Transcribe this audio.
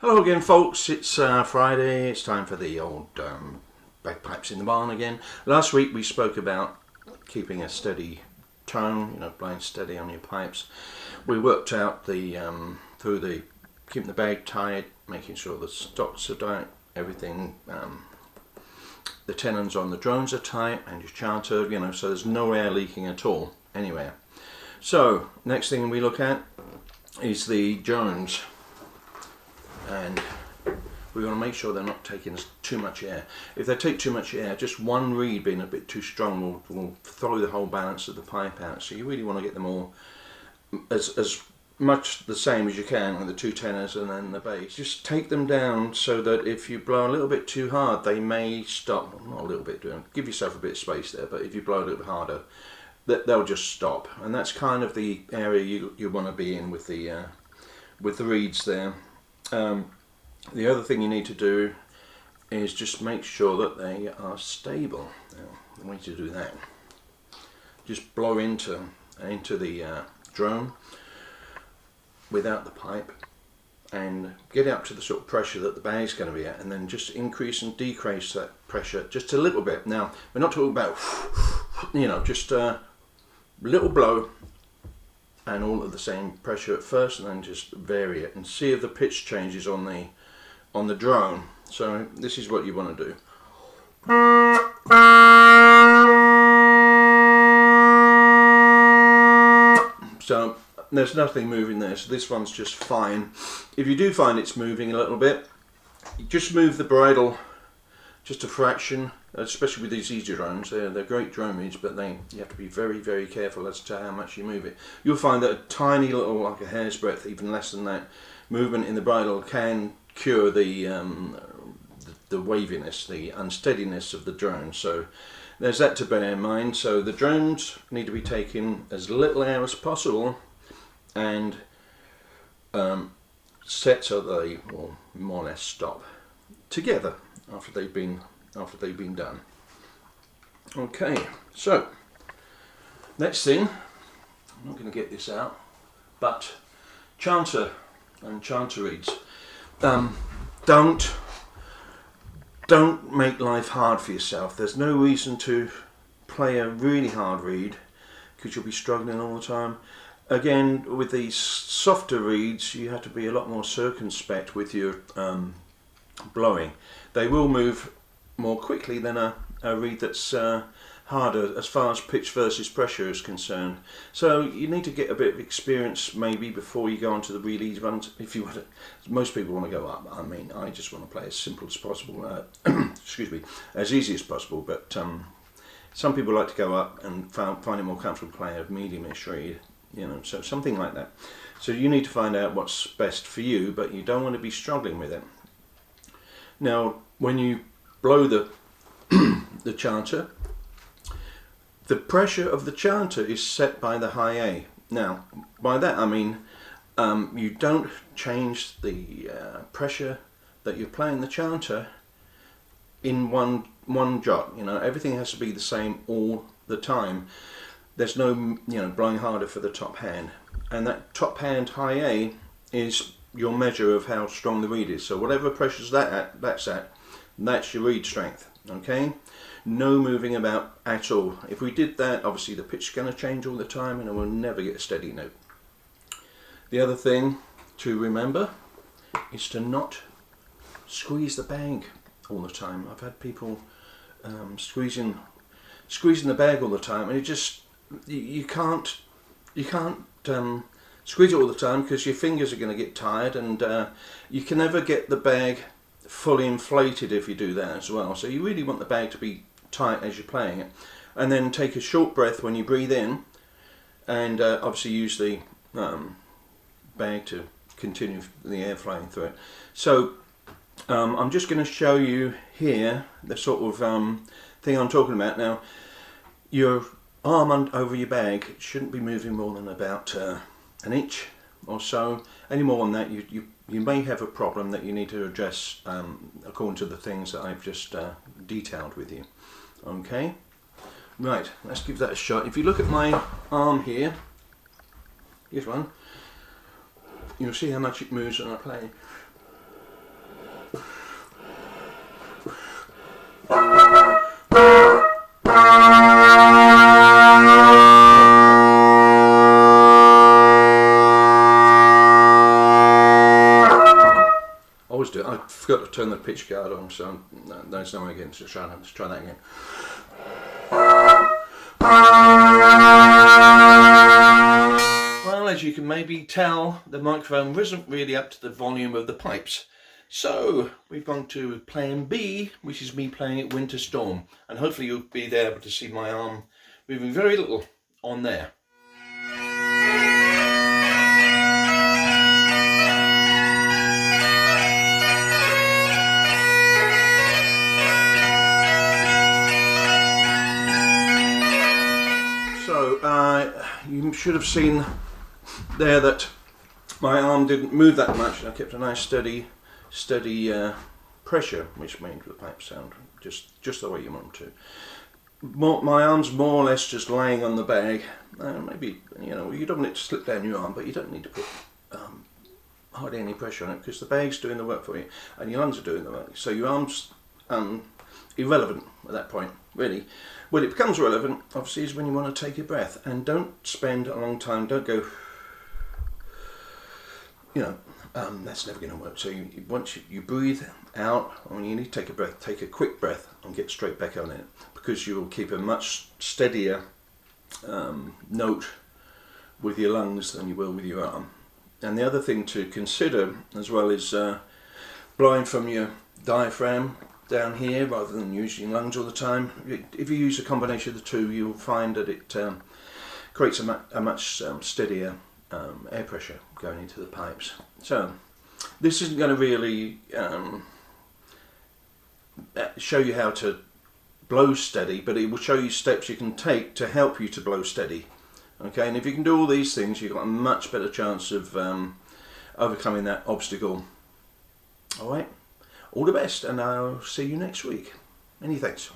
Hello again, folks. It's Friday. It's time for the old bagpipes in the barn again. Last week we spoke about keeping a steady tone, playing steady on your pipes. We worked out the keeping the bag tight, making sure the stocks are tight, everything. The tenons on the drones are tight, and your chanter, so there's no air leaking at all anywhere. So next thing we look at is the drones. And we want to make sure they're not taking too much air. If they take too much air, just one reed being a bit too strong will throw the whole balance of the pipe out. So you really want to get them all as much the same as you can with the two tenors and then the bass. Just take them down so that if you blow a little bit too hard, they may stop. Well, not a little bit, give yourself a bit of space there, but if you blow a little bit harder, they'll just stop. And that's kind of the area you want to be in with the reeds there. The other thing you need to do is just make sure that they are stable. Now, the way to do that, just blow into the drone without the pipe and get up to the sort of pressure that the bag's going to be at, and then just increase and decrease that pressure just a little bit. Now, we're not talking about just a little blow and all at the same pressure at first, and then just vary it and see if the pitch changes on the drone. So this is what you want to do. So there's nothing moving there, so this one's just fine. If you do find it's moving a little bit, just move the bridle just a fraction, especially with these easy drones. They're great drone reeds, but you have to be very, very careful as to how much you move it. You'll find that a tiny little, like a hair's breadth, even less than that, movement in the bridle can cure the waviness, the unsteadiness of the drone. So there's that to bear in mind. So the drones need to be taking as little air as possible and set so they will more or less stop together after they've been done. Okay, so next thing, I'm not going to get this out, but chanter and chanter reeds. Don't make life hard for yourself. There's no reason to play a really hard reed because you'll be struggling all the time. Again, with these softer reeds, you have to be a lot more circumspect with your blowing. They will move more quickly than a reed that's harder as far as pitch versus pressure is concerned. So you need to get a bit of experience maybe before you go on to the really easy ones. If you want to, most people want to go up. I mean, I just want to play as simple as possible. Excuse me, as easy as possible. But some people like to go up and find it more comfortable playing a medium-ish reed. So something like that. So you need to find out what's best for you, but you don't want to be struggling with it. Now, when you blow the chanter, the pressure of the chanter is set by the high A. Now, by that I mean you don't change the pressure that you're playing the chanter in one jot. Everything has to be the same all the time. There's no blowing harder for the top hand, and that top hand high A is your measure of how strong the reed is. So whatever pressure's that's your reed strength. Okay, no moving about at all. If we did that, obviously the pitch is going to change all the time, and we'll never get a steady note. The other thing to remember is to not squeeze the bag all the time. I've had people squeezing the bag all the time, and it just you can't squeeze it all the time because your fingers are going to get tired, and you can never get the bag fully inflated if you do that as well. So you really want the bag to be tight as you're playing it, and then take a short breath when you breathe in, and obviously use the bag to continue the air flowing through it. So I'm just going to show you here the sort of thing I'm talking about. Now, your arm over your bag shouldn't be moving more than about an inch or so. Any more than that, you may have a problem that you need to address according to the things that I've just detailed with you. Okay, right, let's give that a shot. If you look at my arm here, here's one, you'll see how much it moves when I play. Always do it. I forgot to turn the pitch guard on, so there's no way again. Let's try that again. Well, as you can maybe tell, the microphone wasn't really up to the volume of the pipes. So we've gone to plan B, which is me playing at Winter Storm, and hopefully you'll be able to see my arm moving very little on there. So you should have seen there that my arm didn't move that much. I kept a nice steady pressure, which made the pipe sound just the way you want them to. My arm's more or less just laying on the bag. Maybe, you know, you don't want it to slip down your arm, but you don't need to put hardly any pressure on it, because the bag's doing the work for you and your lungs are doing the work. So your arm's irrelevant at that point, really. When it becomes relevant, obviously, is when you want to take a breath, and don't spend a long time. Don't go, you know, that's never going to work. So once you breathe out, when you need to take a breath, take a quick breath and get straight back on it, because you will keep a much steadier note with your lungs than you will with your arm. And the other thing to consider as well is blowing from your diaphragm down here rather than using lungs all the time. If you use a combination of the two, you'll find that it creates a much steadier air pressure going into the pipes. So this isn't going to really show you how to blow steady, but it will show you steps you can take to help you to blow steady. Okay, and if you can do all these things, you've got a much better chance of overcoming that obstacle. Alright, all the best, and I'll see you next week. Many thanks.